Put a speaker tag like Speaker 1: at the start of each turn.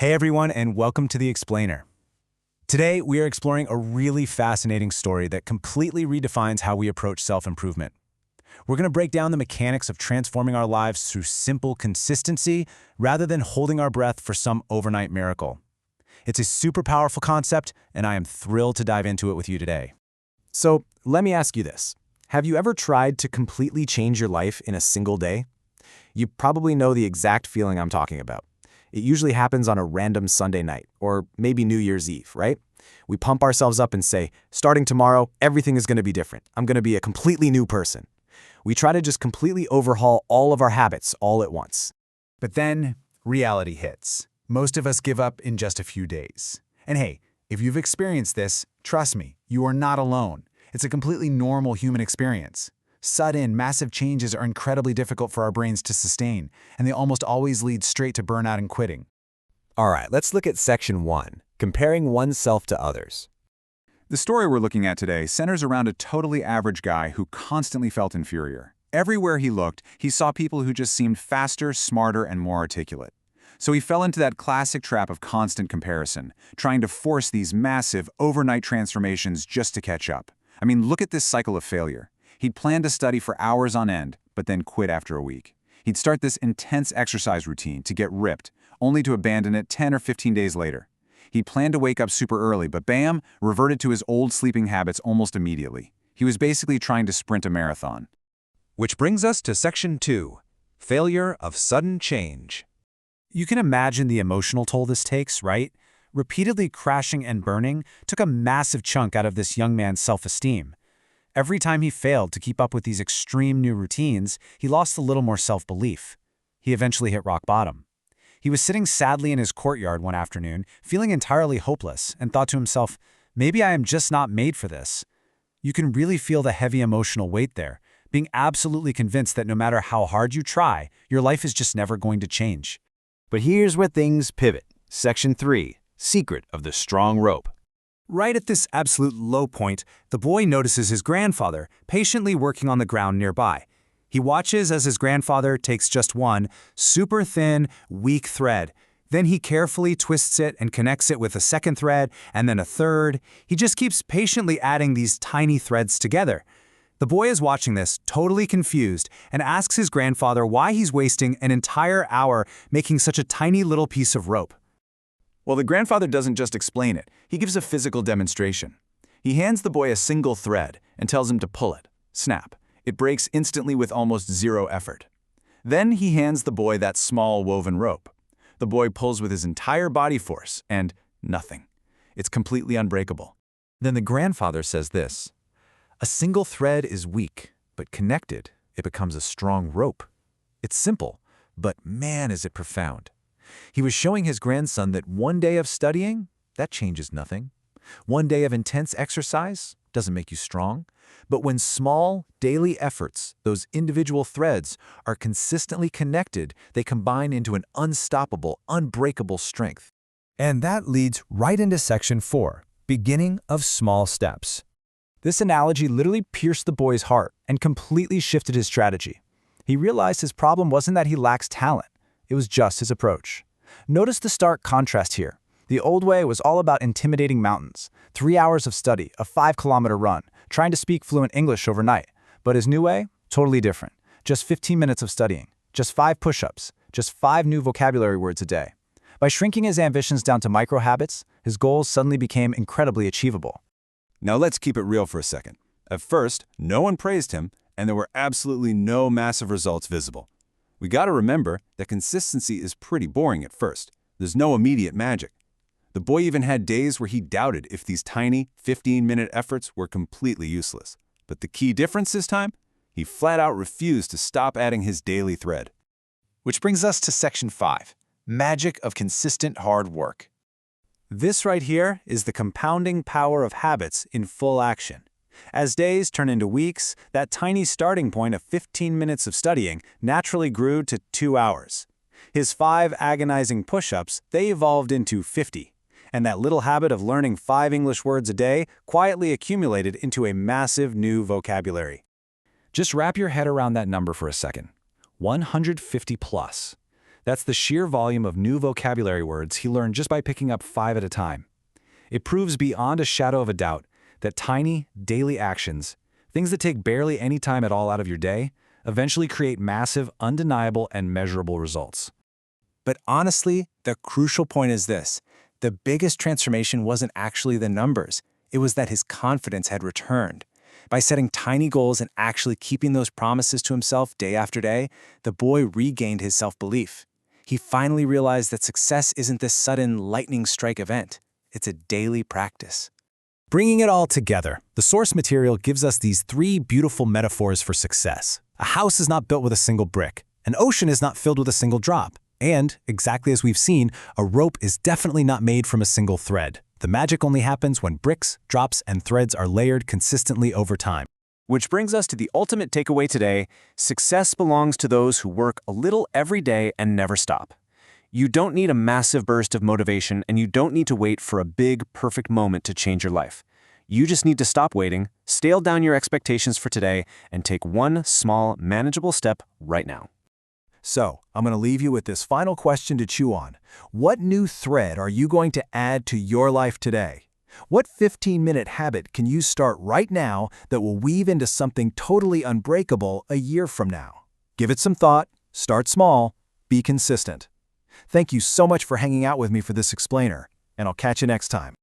Speaker 1: Hey everyone, and welcome to The Explainer. Today, we are exploring a really fascinating story that completely redefines how we approach self-improvement. We're going to break down the mechanics of transforming our lives through simple consistency rather than holding our breath for some overnight miracle. It's a super powerful concept, and I am thrilled to dive into it with you today.
Speaker 2: So, let me ask you this. Have you ever tried to completely change your life in a single day? You probably know the exact feeling I'm talking about. It usually happens on a random Sunday night, or maybe New Year's Eve, right? We pump ourselves up and say, starting tomorrow, everything is going to be different. I'm going to be a completely new person. We try to just completely overhaul all of our habits all at once.
Speaker 1: But then, reality hits. Most of us give up in just a few days. And hey, if you've experienced this, trust me, you are not alone. It's a completely normal human experience. Sudden, massive changes are incredibly difficult for our brains to sustain, and they almost always lead straight to burnout and quitting.
Speaker 2: All right, let's look at Section 1, comparing oneself to others.
Speaker 3: The story we're looking at today centers around a totally average guy who constantly felt inferior. Everywhere he looked, he saw people who just seemed faster, smarter, and more articulate. So he fell into that classic trap of constant comparison, trying to force these massive, overnight transformations just to catch up. I mean, look at this cycle of failure. He'd planned to study for hours on end, but then quit after a week. He'd start this intense exercise routine to get ripped, only to abandon it 10 or 15 days later. He'd planned to wake up super early, but bam, reverted to his old sleeping habits almost immediately. He was basically trying to sprint a marathon.
Speaker 4: Which brings us to Section 2, Failure of Sudden Change.
Speaker 1: You can imagine the emotional toll this takes, right? Repeatedly crashing and burning took a massive chunk out of this young man's self-esteem. Every time he failed to keep up with these extreme new routines, he lost a little more self-belief. He eventually hit rock bottom. He was sitting sadly in his courtyard one afternoon, feeling entirely hopeless, and thought to himself, maybe I am just not made for this. You can really feel the heavy emotional weight there, being absolutely convinced that no matter how hard you try, your life is just never going to change.
Speaker 2: But here's where things pivot. Section 3, Secret of the Strong Rope.
Speaker 1: Right at this absolute low point, the boy notices his grandfather patiently working on the ground nearby. He watches as his grandfather takes just one super thin, weak thread. Then he carefully twists it and connects it with a second thread and then a third. He just keeps patiently adding these tiny threads together. The boy is watching this, totally confused, and asks his grandfather why he's wasting an entire hour making such a tiny little piece of rope.
Speaker 3: Well, the grandfather doesn't just explain it, he gives a physical demonstration. He hands the boy a single thread and tells him to pull it. Snap. It breaks instantly with almost zero effort. Then he hands the boy that small woven rope. The boy pulls with his entire body force, and nothing. It's completely unbreakable.
Speaker 4: Then the grandfather says this, "A single thread is weak, but connected, it becomes a strong rope. It's simple, but man is it profound." He was showing his grandson that one day of studying, that changes nothing. One day of intense exercise doesn't make you strong. But when small, daily efforts, those individual threads, are consistently connected, they combine into an unstoppable, unbreakable strength.
Speaker 1: And that leads right into Section 4, Beginning of Small Steps. This analogy literally pierced the boy's heart and completely shifted his strategy. He realized his problem wasn't that he lacks talent. It was just his approach. Notice the stark contrast here. The old way was all about intimidating mountains, 3 hours of study, a 5-kilometer run, trying to speak fluent English overnight. But his new way? Totally different. Just 15 minutes of studying, just 5 push-ups, just 5 new vocabulary words a day. By shrinking his ambitions down to micro-habits, his goals suddenly became incredibly achievable.
Speaker 3: Now let's keep it real for a second. At first, no one praised him, and there were absolutely no massive results visible. We gotta remember that consistency is pretty boring at first. There's no immediate magic. The boy even had days where he doubted if these tiny, 15-minute efforts were completely useless. But the key difference this time? He flat out refused to stop adding his daily thread.
Speaker 1: Which brings us to Section 5, Magic of Consistent Hard Work. This right here is the compounding power of habits in full action. As days turn into weeks, that tiny starting point of 15 minutes of studying naturally grew to 2 hours. His 5 agonizing push-ups, they evolved into 50. And that little habit of learning 5 English words a day quietly accumulated into a massive new vocabulary.
Speaker 4: Just wrap your head around that number for a second. 150 plus.
Speaker 1: That's the sheer volume of new vocabulary words he learned just by picking up 5 at a time. It proves beyond a shadow of a doubt that tiny, daily actions, things that take barely any time at all out of your day, eventually create massive, undeniable, and measurable results.
Speaker 2: But honestly, the crucial point is this. The biggest transformation wasn't actually the numbers. It was that his confidence had returned. By setting tiny goals and actually keeping those promises to himself day after day, the boy regained his self-belief. He finally realized that success isn't this sudden lightning strike event. It's a daily practice.
Speaker 1: Bringing it all together, the source material gives us these 3 beautiful metaphors for success. A house is not built with a single brick. An ocean is not filled with a single drop. And, exactly as we've seen, a rope is definitely not made from a single thread. The magic only happens when bricks, drops, and threads are layered consistently over time.
Speaker 2: Which brings us to the ultimate takeaway today. Success belongs to those who work a little every day and never stop. You don't need a massive burst of motivation, and you don't need to wait for a big, perfect moment to change your life. You just need to stop waiting, scale down your expectations for today, and take one small, manageable step right now.
Speaker 1: So, I'm going to leave you with this final question to chew on. What new thread are you going to add to your life today? What 15-minute habit can you start right now that will weave into something totally unbreakable a year from now? Give it some thought, start small, be consistent. Thank you so much for hanging out with me for this explainer, and I'll catch you next time.